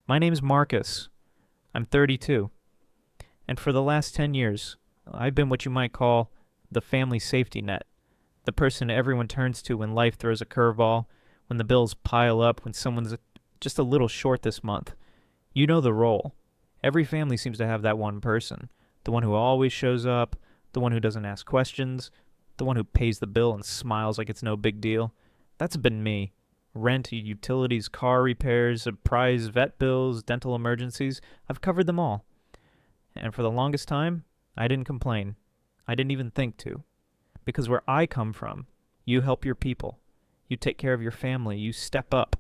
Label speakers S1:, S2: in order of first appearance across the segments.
S1: My name's Marcus. I'm 32. And for the last 10 years, I've been what you might call the family safety net. The person everyone turns to when life throws a curveball, when the bills pile up, when someone's just a little short this month. You know the role. Every family seems to have that one person. The one who always shows up, the one who doesn't ask questions, the one who pays the bill and smiles like it's no big deal. That's been me. Rent, utilities, car repairs, surprise vet bills, dental emergencies. I've covered them all. And for the longest time, I didn't complain. I didn't even think to. Because where I come from, you help your people. You take care of your family. You step up.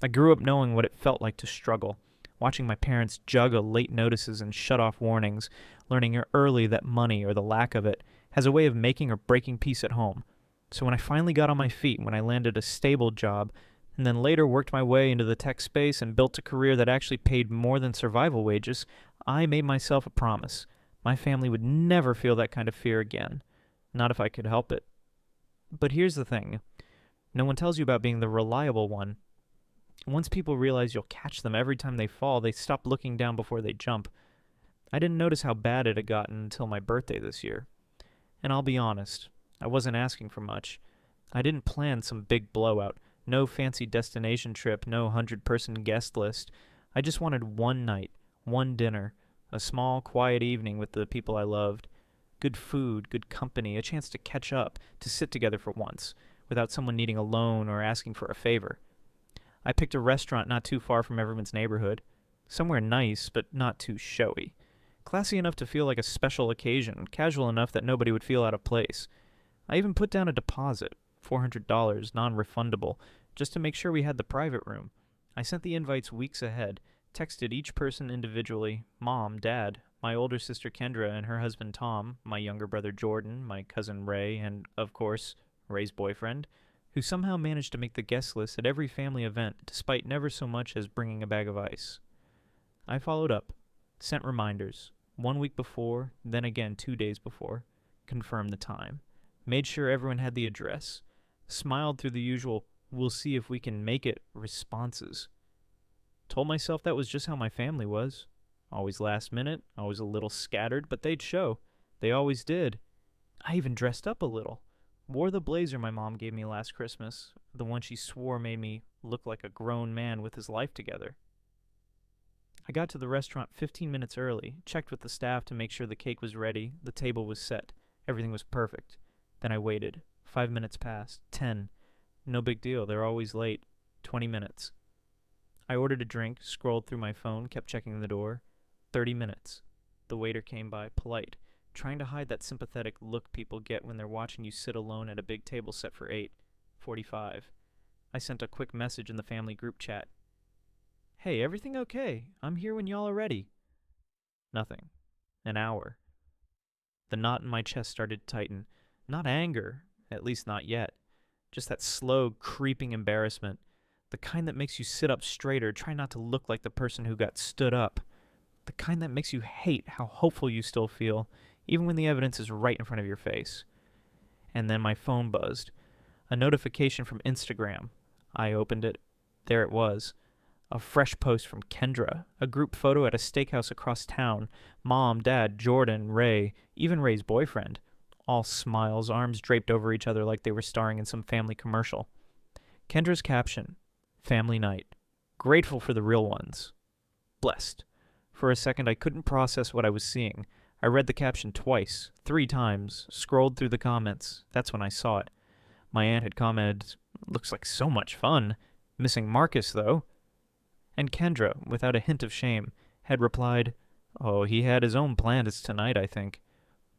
S1: I grew up knowing what it felt like to struggle, watching my parents juggle late notices and shut-off warnings, learning early that money, or the lack of it, has a way of making or breaking peace at home. So when I finally got on my feet, when I landed a stable job, and then later worked my way into the tech space and built a career that actually paid more than survival wages, I made myself a promise. My family would never feel that kind of fear again. Not if I could help it. But here's the thing. No one tells you about being the reliable one. Once people realize you'll catch them every time they fall, they stop looking down before they jump. I didn't notice how bad it had gotten until my birthday this year. And I'll be honest, I wasn't asking for much. I didn't plan some big blowout. No fancy destination trip, no 100-person guest list. I just wanted one night, one dinner, a small, quiet evening with the people I loved. Good food, good company, a chance to catch up, to sit together for once, without someone needing a loan or asking for a favor. I picked a restaurant not too far from everyone's neighborhood. Somewhere nice, but not too showy. Classy enough to feel like a special occasion, casual enough that nobody would feel out of place. I even put down a deposit, $400, non-refundable, just to make sure we had the private room. I sent the invites weeks ahead, texted each person individually, Mom, Dad, my older sister Kendra and her husband Tom, my younger brother Jordan, my cousin Ray, and, of course, Ray's boyfriend, who somehow managed to make the guest list at every family event despite never so much as bringing a bag of ice. I followed up, sent reminders, 1 week before, then again 2 days before, confirmed the time, made sure everyone had the address, smiled through the usual "we'll see if we can make it" responses. Told myself that was just how my family was. Always last minute, always a little scattered, but they'd show. They always did. I even dressed up a little. Wore the blazer my mom gave me last Christmas, the one she swore made me look like a grown man with his life together. I got to the restaurant 15 minutes early, checked with the staff to make sure the cake was ready, the table was set, everything was perfect. Then I waited. 5 minutes passed. 10. No big deal, they're always late. 20 minutes. I ordered a drink, scrolled through my phone, kept checking the door. 30 minutes. The waiter came by, polite, trying to hide that sympathetic look people get when they're watching you sit alone at a big table set for 8. 45. I sent a quick message in the family group chat. Hey, everything okay? I'm here when y'all are ready. Nothing. An hour. The knot in my chest started to tighten. Not anger, at least not yet. Just that slow, creeping embarrassment. The kind that makes you sit up straighter, try not to look like the person who got stood up. The kind that makes you hate how hopeful you still feel, even when the evidence is right in front of your face. And then my phone buzzed. A notification from Instagram. I opened it. There it was. A fresh post from Kendra. A group photo at a steakhouse across town. Mom, Dad, Jordan, Ray, even Ray's boyfriend. All smiles, arms draped over each other like they were starring in some family commercial. Kendra's caption. Family night. Grateful for the real ones. Blessed. For a second, I couldn't process what I was seeing. I read the caption twice, 3 times, scrolled through the comments. That's when I saw it. My aunt had commented, "Looks like so much fun. Missing Marcus, though." And Kendra, without a hint of shame, had replied, "Oh, he had his own plans tonight, I think."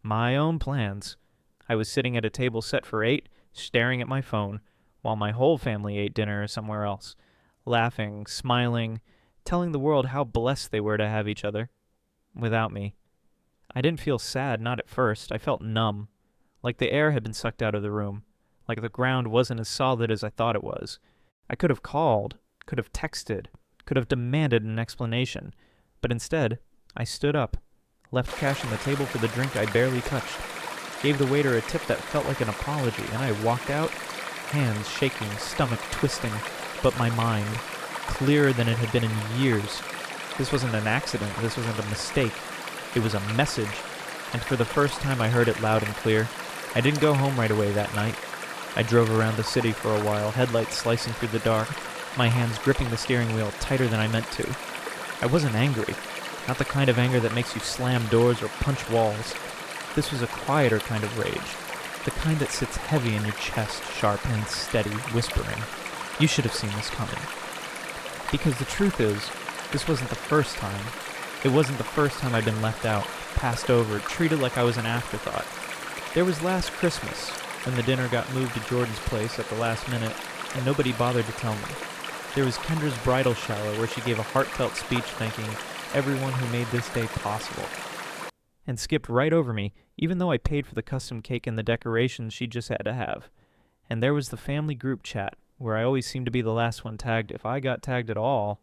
S1: My own plans. I was sitting at a table set for 8, staring at my phone, while my whole family ate dinner somewhere else, laughing, smiling, telling the world how blessed they were to have each other. Without me. I didn't feel sad, not at first. I felt numb. Like the air had been sucked out of the room. Like the ground wasn't as solid as I thought it was. I could have called, could have texted, could have demanded an explanation. But instead, I stood up, left cash on the table for the drink I barely touched, gave the waiter a tip that felt like an apology, and I walked out, hands shaking, stomach twisting, but my mind, clearer than it had been in years, This wasn't an accident. This wasn't a mistake. It was a message. And for the first time, I heard it loud and clear. I didn't go home right away that night. I drove around the city for a while, headlights slicing through the dark, my hands gripping the steering wheel tighter than I meant to. I wasn't angry. Not the kind of anger that makes you slam doors or punch walls. This was a quieter kind of rage. The kind that sits heavy in your chest, sharp and steady, whispering, "You should have seen this coming." Because the truth is, this wasn't the first time. It wasn't the first time I'd been left out, passed over, treated like I was an afterthought. There was last Christmas, when the dinner got moved to Jordan's place at the last minute, and nobody bothered to tell me. There was Kendra's bridal shower, where she gave a heartfelt speech thanking everyone who made this day possible. And skipped right over me, even though I paid for the custom cake and the decorations she just had to have. And there was the family group chat, where I always seemed to be the last one tagged, if I got tagged at all.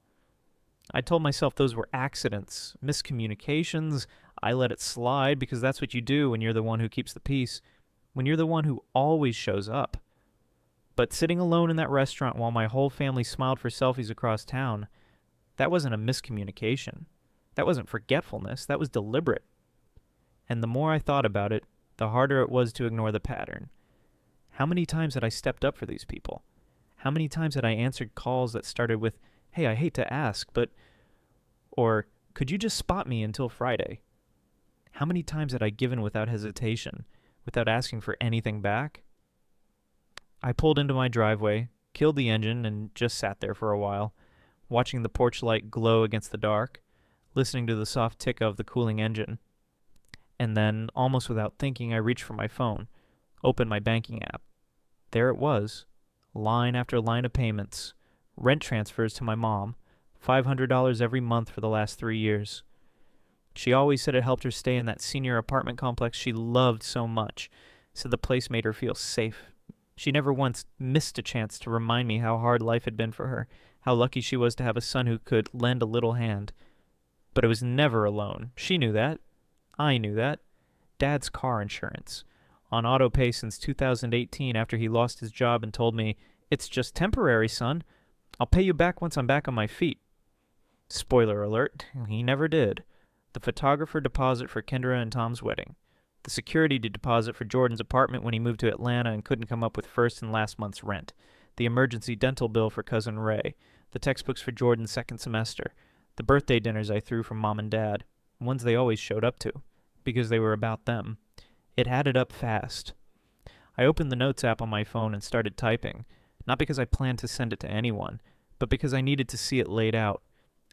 S1: I told myself those were accidents, miscommunications. I let it slide because that's what you do when you're the one who keeps the peace, when you're the one who always shows up. But sitting alone in that restaurant while my whole family smiled for selfies across town, that wasn't a miscommunication. That wasn't forgetfulness. That was deliberate. And the more I thought about it, the harder it was to ignore the pattern. How many times had I stepped up for these people? How many times had I answered calls that started with, "Hey, I hate to ask, but..." or, "Could you just spot me until Friday?" How many times had I given without hesitation, without asking for anything back? I pulled into my driveway, killed the engine, and just sat there for a while, watching the porch light glow against the dark, listening to the soft tick of the cooling engine. And then, almost without thinking, I reached for my phone, opened my banking app. There it was, line after line of payments, rent transfers to my mom, $500 every month for the last 3 years. She always said it helped her stay in that senior apartment complex she loved so much, said the place made her feel safe. She never once missed a chance to remind me how hard life had been for her, how lucky she was to have a son who could lend a little hand. But it was never alone. She knew that. I knew that. Dad's car insurance. On auto pay since 2018 after he lost his job and told me, "It's just temporary, son. I'll pay you back once I'm back on my feet." Spoiler alert, he never did. The photographer deposit for Kendra and Tom's wedding. The security deposit for Jordan's apartment when he moved to Atlanta and couldn't come up with first and last month's rent. The emergency dental bill for cousin Ray. The textbooks for Jordan's second semester. The birthday dinners I threw from Mom and Dad. Ones they always showed up to, because they were about them. It added up fast. I opened the Notes app on my phone and started typing, not because I planned to send it to anyone, but because I needed to see it laid out.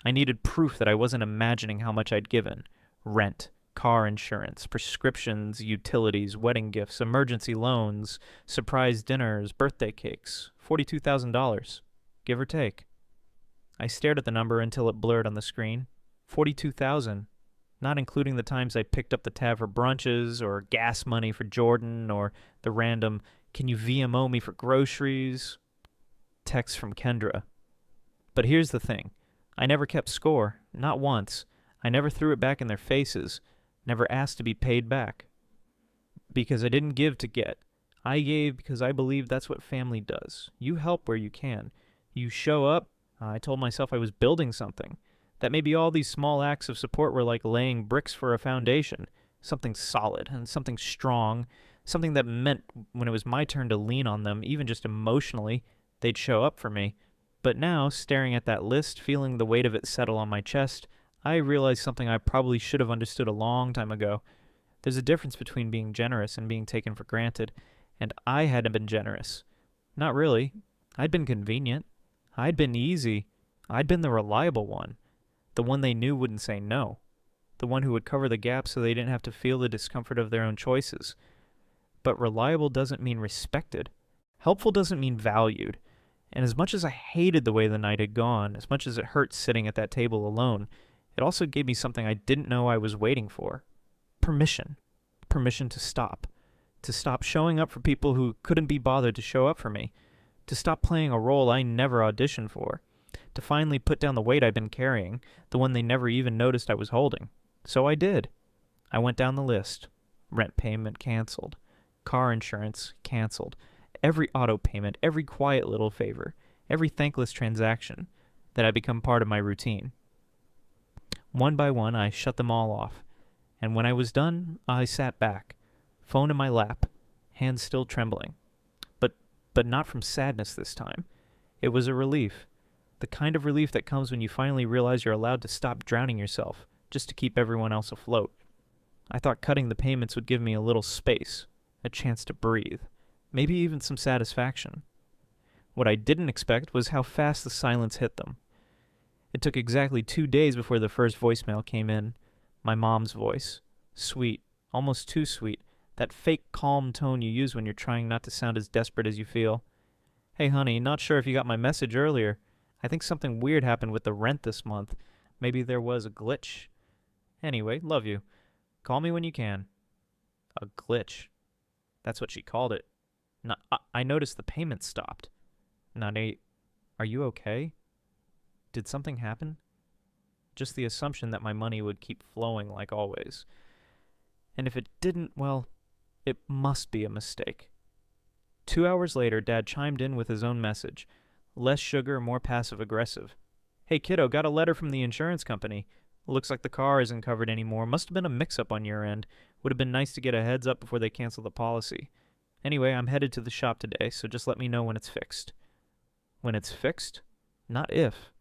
S1: I needed proof that I wasn't imagining how much I'd given. Rent, car insurance, prescriptions, utilities, wedding gifts, emergency loans, surprise dinners, birthday cakes. $42,000, give or take. I stared at the number until it blurred on the screen. 42,000. Not including the times I picked up the tab for brunches, or gas money for Jordan, or the random, "Can you VMO me for groceries?" text from Kendra. But here's the thing. I never kept score, not once. I never threw it back in their faces, never asked to be paid back. Because I didn't give to get. I gave because I believe that's what family does. You help where you can. You show up. I told myself I was building something. That maybe all these small acts of support were like laying bricks for a foundation, something solid and something strong, something that meant when it was my turn to lean on them, even just emotionally, they'd show up for me. But now, staring at that list, feeling the weight of it settle on my chest, I realized something I probably should have understood a long time ago. There's a difference between being generous and being taken for granted, and I hadn't been generous. Not really. I'd been convenient. I'd been easy. I'd been the reliable one. The one they knew wouldn't say no. The one who would cover the gap so they didn't have to feel the discomfort of their own choices. But reliable doesn't mean respected. Helpful doesn't mean valued. And as much as I hated the way the night had gone, as much as it hurt sitting at that table alone, it also gave me something I didn't know I was waiting for. Permission. Permission to stop. To stop showing up for people who couldn't be bothered to show up for me. To stop playing a role I never auditioned for. To finally put down the weight I'd been carrying, the one they never even noticed I was holding. So I did. I went down the list. Rent payment canceled. Car insurance canceled. Every auto payment, every quiet little favor, every thankless transaction that had become part of my routine. One by one, I shut them all off, and when I was done, I sat back, phone in my lap, hands still trembling. But but not from sadness this time. It was a relief. The kind of relief that comes when you finally realize you're allowed to stop drowning yourself, just to keep everyone else afloat. I thought cutting the payments would give me a little space, a chance to breathe, maybe even some satisfaction. What I didn't expect was how fast the silence hit them. It took exactly 2 days before the first voicemail came in. My mom's voice. Sweet, almost too sweet. That fake calm tone you use when you're trying not to sound as desperate as you feel. Hey honey, not sure if you got my message earlier. I think something weird happened with the rent this month. Maybe there was a glitch. Anyway, love you. Call me when you can. A glitch. That's what she called it. I noticed the payment stopped. Nate, are you okay? Did something happen? Just the assumption that my money would keep flowing like always. And if it didn't, well, it must be a mistake. 2 hours later, Dad chimed in with his own message. Less sugar, more passive-aggressive. Hey kiddo, got a letter from the insurance company. Looks like the car isn't covered anymore. Must have been a mix-up on your end. Would have been nice to get a heads up before they cancel the policy. Anyway, I'm headed to the shop today, so just let me know when it's fixed. When it's fixed? Not if.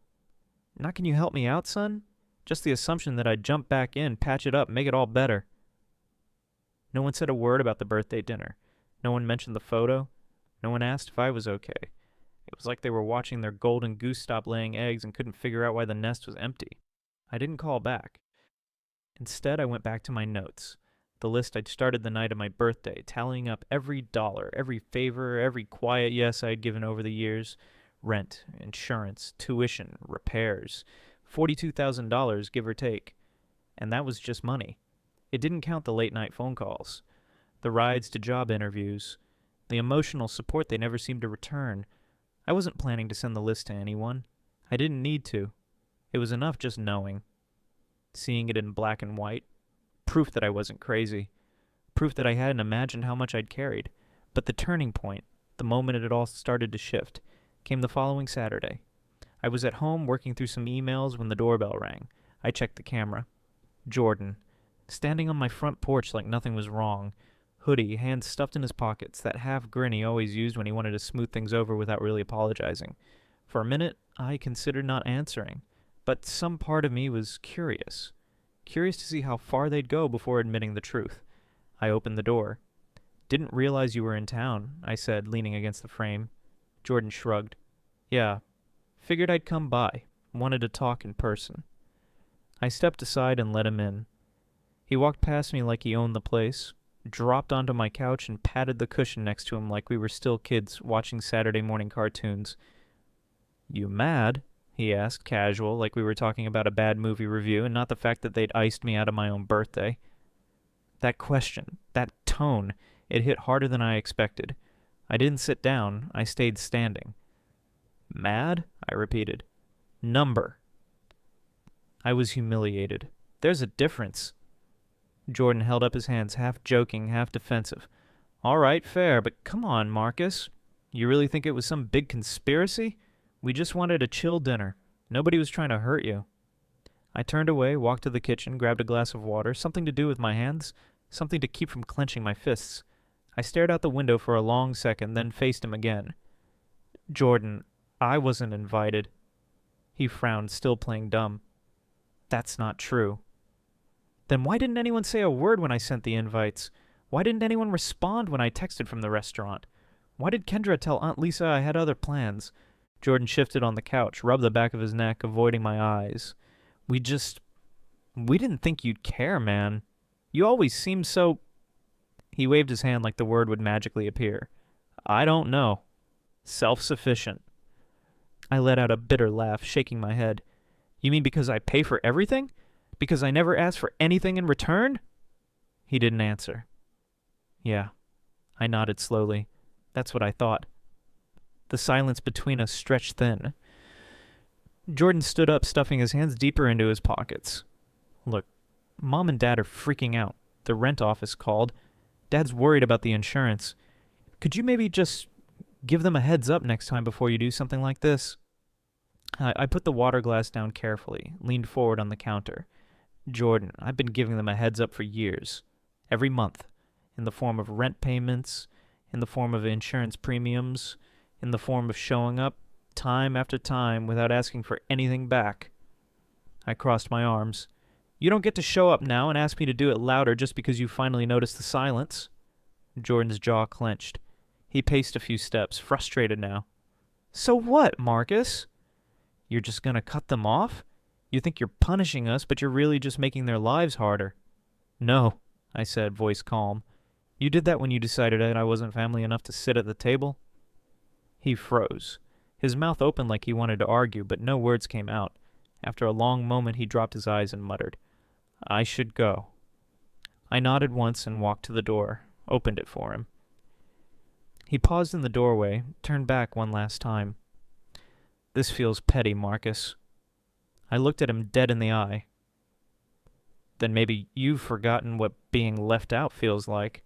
S1: Not can you help me out, son? Just the assumption that I'd jump back in, patch it up, make it all better. No one said a word about the birthday dinner. No one mentioned the photo. No one asked if I was okay. It was like they were watching their golden goose stop laying eggs and couldn't figure out why the nest was empty. I didn't call back. Instead, I went back to my notes. The list I'd started the night of my birthday, tallying up every dollar, every favor, every quiet yes I'd given over the years. Rent, insurance, tuition, repairs. $42,000, give or take. And that was just money. It didn't count the late-night phone calls, the rides to job interviews, the emotional support they never seemed to return. I wasn't planning to send the list to anyone. I didn't need to. It was enough just knowing. Seeing it in black and white. Proof that I wasn't crazy. Proof that I hadn't imagined how much I'd carried. But the turning point, the moment it all started to shift, came the following Saturday. I was at home working through some emails when the doorbell rang. I checked the camera. Jordan, standing on my front porch like nothing was wrong. Hoodie, hands stuffed in his pockets, that half grin he always used when he wanted to smooth things over without really apologizing. For a minute, I considered not answering, but some part of me was curious. Curious to see how far they'd go before admitting the truth. I opened the door. Didn't realize you were in town, I said, leaning against the frame. Jordan shrugged. Yeah, figured I'd come by. Wanted to talk in person. I stepped aside and let him in. He walked past me like he owned the place, dropped onto my couch and patted the cushion next to him like we were still kids watching Saturday morning cartoons. You mad? He asked, casual, like we were talking about a bad movie review and not the fact that they'd iced me out of my own birthday. That question, that tone, it hit harder than I expected. I didn't sit down, I stayed standing. Mad? I repeated. Number. I was humiliated. There's a difference. Jordan held up his hands, half joking, half defensive. All right, fair, but come on, Marcus. You really think it was some big conspiracy? We just wanted a chill dinner. Nobody was trying to hurt you. I turned away, walked to the kitchen, grabbed a glass of water, something to do with my hands, something to keep from clenching my fists. I stared out the window for a long second, then faced him again. Jordan, I wasn't invited. He frowned, still playing dumb. That's not true. Then why didn't anyone say a word when I sent the invites? Why didn't anyone respond when I texted from the restaurant? Why did Kendra tell Aunt Lisa I had other plans? Jordan shifted on the couch, rubbed the back of his neck, avoiding my eyes. We didn't think you'd care, man. You always seemed so... He waved his hand like the word would magically appear. I don't know. Self-sufficient. I let out a bitter laugh, shaking my head. You mean because I pay for everything? Because I never asked for anything in return? He didn't answer. Yeah. I nodded slowly. That's what I thought. The silence between us stretched thin. Jordan stood up, stuffing his hands deeper into his pockets. Look, Mom and Dad are freaking out. The rent office called. Dad's worried about the insurance. Could you maybe just give them a heads up next time before you do something like this? I put the water glass down carefully, leaned forward on the counter. Jordan, I've been giving them a heads up for years. Every month. In the form of rent payments, in the form of insurance premiums, in the form of showing up time after time without asking for anything back. I crossed my arms. You don't get to show up now and ask me to do it louder just because you finally noticed the silence. Jordan's jaw clenched. He paced a few steps, frustrated now. So what, Marcus? You're just gonna cut them off? You think you're punishing us, but you're really just making their lives harder. No, I said, voice calm. You did that when you decided that I wasn't family enough to sit at the table. He froze. His mouth opened like he wanted to argue, but no words came out. After a long moment, he dropped his eyes and muttered, I should go. I nodded once and walked to the door, opened it for him. He paused in the doorway, turned back one last time. This feels petty, Marcus. I looked at him dead in the eye. Then maybe you've forgotten what being left out feels like.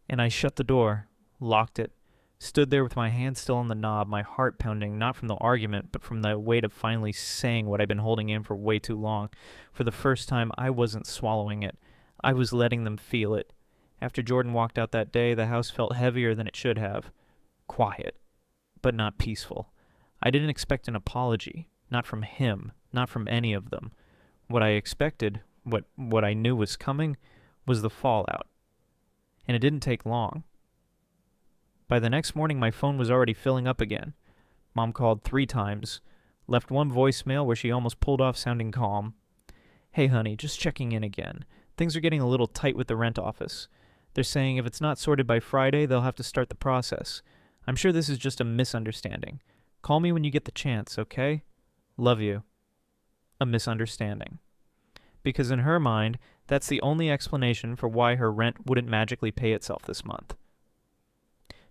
S1: And I shut the door, locked it, stood there with my hand still on the knob, my heart pounding not from the argument, but from the weight of finally saying what I'd been holding in for way too long. For the first time, I wasn't swallowing it. I was letting them feel it. After Jordan walked out that day, the house felt heavier than it should have. Quiet, but not peaceful. I didn't expect an apology. Not from him. Not from any of them. What I expected, what I knew was coming, was the fallout. And it didn't take long. By the next morning, my phone was already filling up again. Mom called 3 times, left one voicemail where she almost pulled off sounding calm. Hey, honey, just checking in again. Things are getting a little tight with the rent office. They're saying if it's not sorted by Friday, they'll have to start the process. I'm sure this is just a misunderstanding. Call me when you get the chance, okay? Love you. A misunderstanding. Because in her mind, that's the only explanation for why her rent wouldn't magically pay itself this month.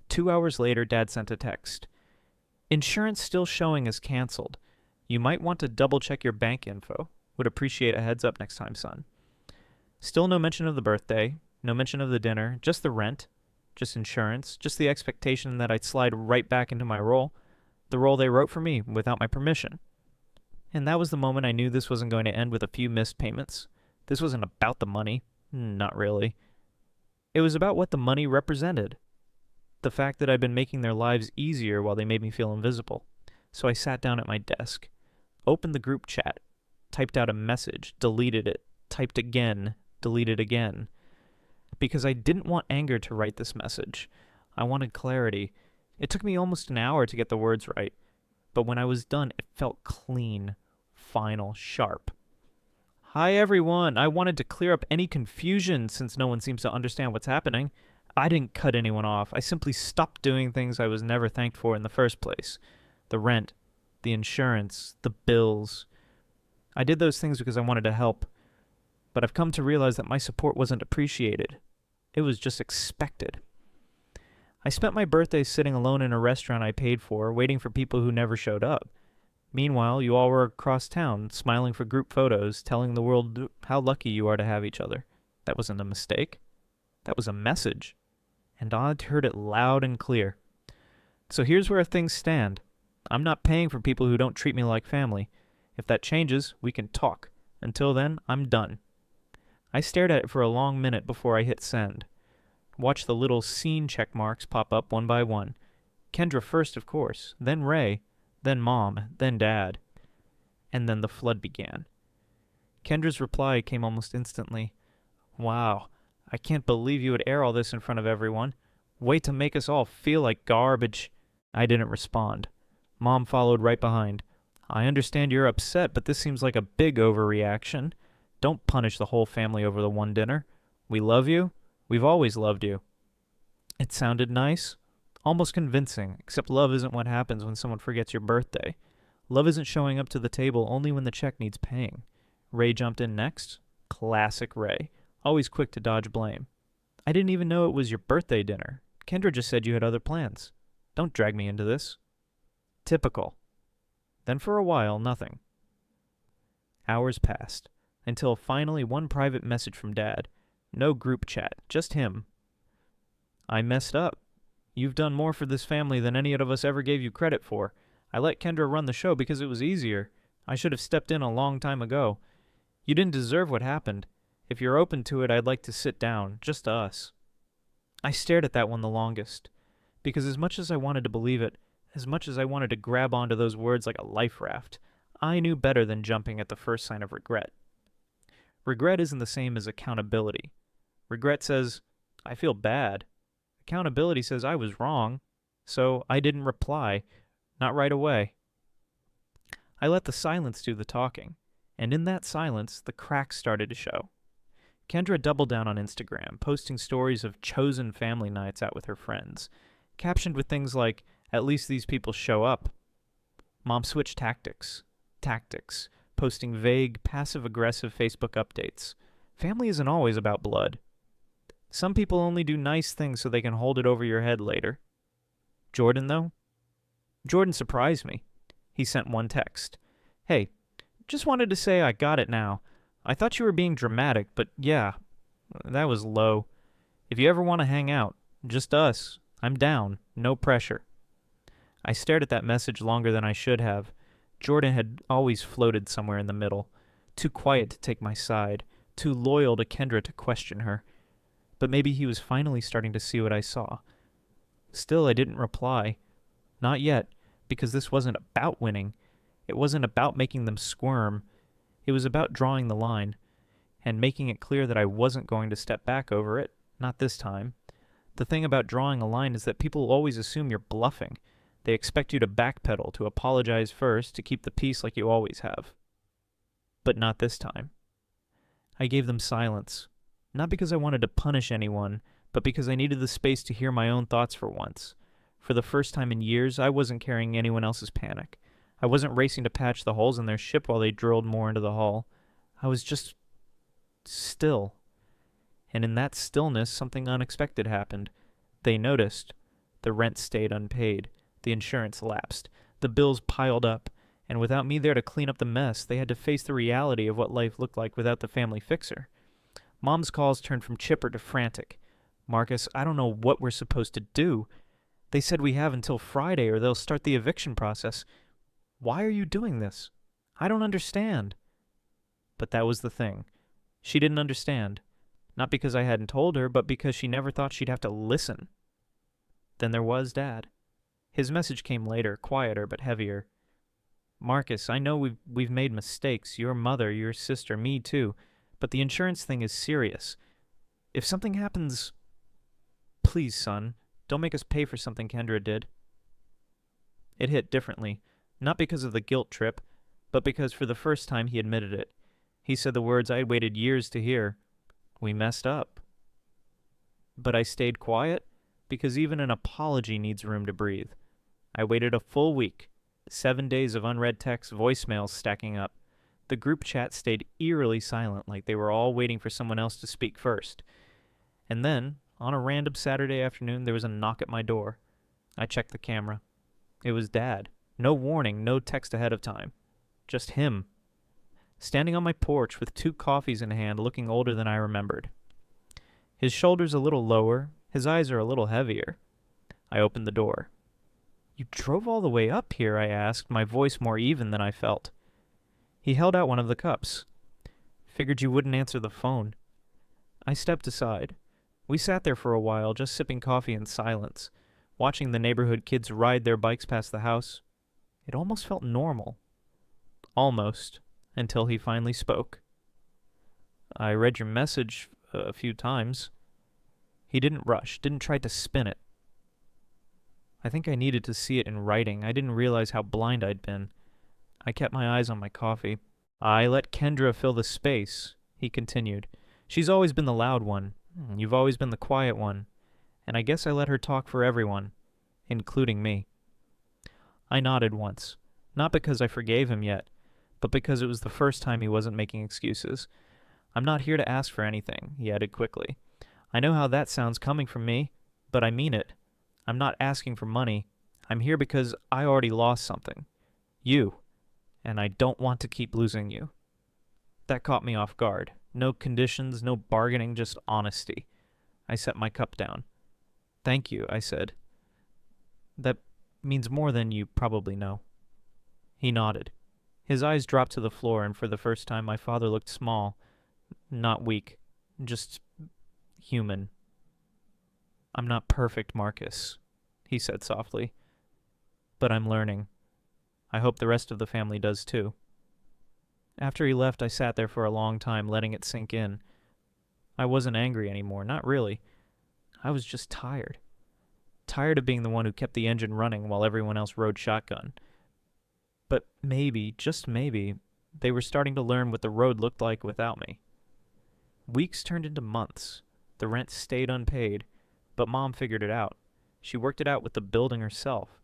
S1: 2 hours later, Dad sent a text. Insurance still showing as canceled. You might want to double-check your bank info. Would appreciate a heads up next time, son. Still no mention of the birthday, no mention of the dinner, just the rent, just insurance, just the expectation that I'd slide right back into my role, the role they wrote for me without my permission. And that was the moment I knew this wasn't going to end with a few missed payments. This wasn't about the money. Not really. It was about what the money represented. The fact that I'd been making their lives easier while they made me feel invisible. So I sat down at my desk, opened the group chat, typed out a message, deleted it, typed again, deleted again. Because I didn't want anger to write this message. I wanted clarity. It took me almost an hour to get the words right. But when I was done, it felt clean, final, sharp. Hi, everyone. I wanted to clear up any confusion since no one seems to understand what's happening. I didn't cut anyone off. I simply stopped doing things I was never thanked for in the first place. The rent, the insurance, the bills. I did those things because I wanted to help. But I've come to realize that my support wasn't appreciated. It was just expected. I spent my birthday sitting alone in a restaurant I paid for, waiting for people who never showed up. Meanwhile, you all were across town, smiling for group photos, telling the world how lucky you are to have each other. That wasn't a mistake. That was a message. And I'd heard it loud and clear. So here's where things stand. I'm not paying for people who don't treat me like family. If that changes, we can talk. Until then, I'm done. I stared at it for a long minute before I hit send. Watched the little scene check marks pop up one by one. Kendra first, of course, then Ray, then Mom, then Dad. And then the flood began. Kendra's reply came almost instantly. Wow, I can't believe you would air all this in front of everyone. Way to make us all feel like garbage. I didn't respond. Mom followed right behind. I understand you're upset, but this seems like a big overreaction. Don't punish the whole family over the one dinner. We love you. We've always loved you. It sounded nice, almost convincing, except love isn't what happens when someone forgets your birthday. Love isn't showing up to the table only when the check needs paying. Ray jumped in next. Classic Ray. Always quick to dodge blame. I didn't even know it was your birthday dinner. Kendra just said you had other plans. Don't drag me into this. Typical. Then for a while, nothing. Hours passed, until finally one private message from Dad. No group chat, just him. I messed up. You've done more for this family than any of us ever gave you credit for. I let Kendra run the show because it was easier. I should have stepped in a long time ago. You didn't deserve what happened. If you're open to it, I'd like to sit down, just us. I stared at that one the longest, because as much as I wanted to believe it, as much as I wanted to grab onto those words like a life raft, I knew better than jumping at the first sign of regret. Regret isn't the same as accountability. Regret says, I feel bad. Accountability says I was wrong, so I didn't reply, not right away. I let the silence do the talking, and in that silence, the cracks started to show. Kendra doubled down on Instagram, posting stories of chosen family nights out with her friends, captioned with things like, at least these people show up. Mom switched tactics, posting vague, passive-aggressive Facebook updates. Family isn't always about blood. Some people only do nice things so they can hold it over your head later. Jordan, though? Jordan surprised me. He sent one text. Hey, just wanted to say I got it now. I thought you were being dramatic, but yeah, that was low. If you ever want to hang out, just us. I'm down. No pressure. I stared at that message longer than I should have. Jordan had always floated somewhere in the middle, too quiet to take my side, too loyal to Kendra to question her. But maybe he was finally starting to see what I saw. Still, I didn't reply. Not yet, because this wasn't about winning. It wasn't about making them squirm. It was about drawing the line, and making it clear that I wasn't going to step back over it, not this time. The thing about drawing a line is that people always assume you're bluffing. They expect you to backpedal, to apologize first, to keep the peace like you always have. But not this time. I gave them silence, not because I wanted to punish anyone, but because I needed the space to hear my own thoughts for once. For the first time in years, I wasn't carrying anyone else's panic. I wasn't racing to patch the holes in their ship while they drilled more into the hull. I was just still. And in that stillness, something unexpected happened. They noticed. The rent stayed unpaid. The insurance lapsed. The bills piled up. And without me there to clean up the mess, they had to face the reality of what life looked like without the family fixer. Mom's calls turned from chipper to frantic. Marcus, I don't know what we're supposed to do. They said we have until Friday or they'll start the eviction process. Why are you doing this? I don't understand. But that was the thing. She didn't understand. Not because I hadn't told her, but because she never thought she'd have to listen. Then there was Dad. His message came later, quieter but heavier. Marcus, I know we've made mistakes. Your mother, your sister, me too. But the insurance thing is serious. If something happens... Please, son, don't make us pay for something Kendra did. It hit differently. Not because of the guilt trip, but because for the first time he admitted it. He said the words I had waited years to hear. We messed up. But I stayed quiet because even an apology needs room to breathe. I waited a full week, 7 days of unread texts, voicemails stacking up. The group chat stayed eerily silent, like they were all waiting for someone else to speak first. And then, on a random Saturday afternoon, there was a knock at my door. I checked the camera. It was Dad. No warning, no text ahead of time. Just him. Standing on my porch with 2 coffees in hand, looking older than I remembered. His shoulders a little lower, his eyes are a little heavier. I opened the door. You drove all the way up here, I asked, my voice more even than I felt. He held out one of the cups. Figured you wouldn't answer the phone. I stepped aside. We sat there for a while, just sipping coffee in silence, watching the neighborhood kids ride their bikes past the house. It almost felt normal. Almost, until he finally spoke. I read your message a few times. He didn't rush, didn't try to spin it. I think I needed to see it in writing. I didn't realize how blind I'd been. I kept my eyes on my coffee. I let Kendra fill the space, he continued. She's always been the loud one. You've always been the quiet one. And I guess I let her talk for everyone, including me. I nodded once, not because I forgave him yet, but because it was the first time he wasn't making excuses. I'm not here to ask for anything, he added quickly. I know how that sounds coming from me, but I mean it. I'm not asking for money. I'm here because I already lost something. You. And I don't want to keep losing you. That caught me off guard. No conditions, no bargaining, just honesty. I set my cup down. Thank you, I said. That means more than you probably know. He nodded. His eyes dropped to the floor, and for the first time my father looked small, not weak, just human. "I'm not perfect, Marcus," he said softly, "but I'm learning. I hope the rest of the family does too." After he left, I sat there for a long time, letting it sink in. I wasn't angry anymore, not really. I was just tired. Tired of being the one who kept the engine running while everyone else rode shotgun. But maybe, just maybe, they were starting to learn what the road looked like without me. Weeks turned into months. The rent stayed unpaid, but Mom figured it out. She worked it out with the building herself.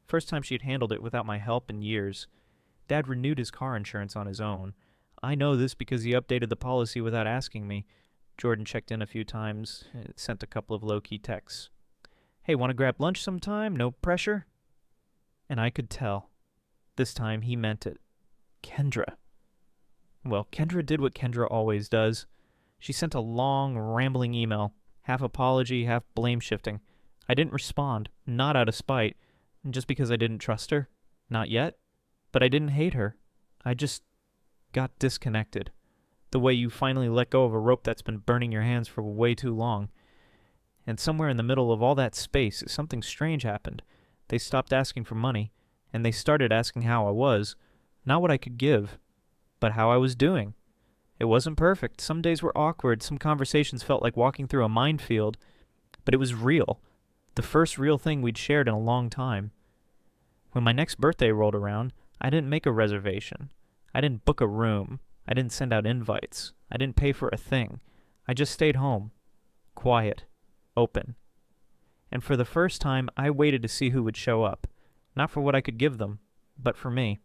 S1: First time she'd handled it without my help in years. Dad renewed his car insurance on his own. I know this because he updated the policy without asking me. Jordan checked in a few times, sent a couple of low-key texts. "Hey, want to grab lunch sometime? No pressure?" And I could tell. This time he meant it. Kendra. Well, Kendra did what Kendra always does. She sent a long, rambling email, half apology, half blame shifting. I didn't respond, not out of spite, just because I didn't trust her. Not yet. But I didn't hate her. I just got disconnected. The way you finally let go of a rope that's been burning your hands for way too long. And somewhere in the middle of all that space, something strange happened. They stopped asking for money, and they started asking how I was. Not what I could give, but how I was doing. It wasn't perfect. Some days were awkward. Some conversations felt like walking through a minefield. But it was real. The first real thing we'd shared in a long time. When my next birthday rolled around, I didn't make a reservation. I didn't book a room. I didn't send out invites. I didn't pay for a thing. I just stayed home. Quiet. Open. And for the first time, I waited to see who would show up. Not for what I could give them, but for me.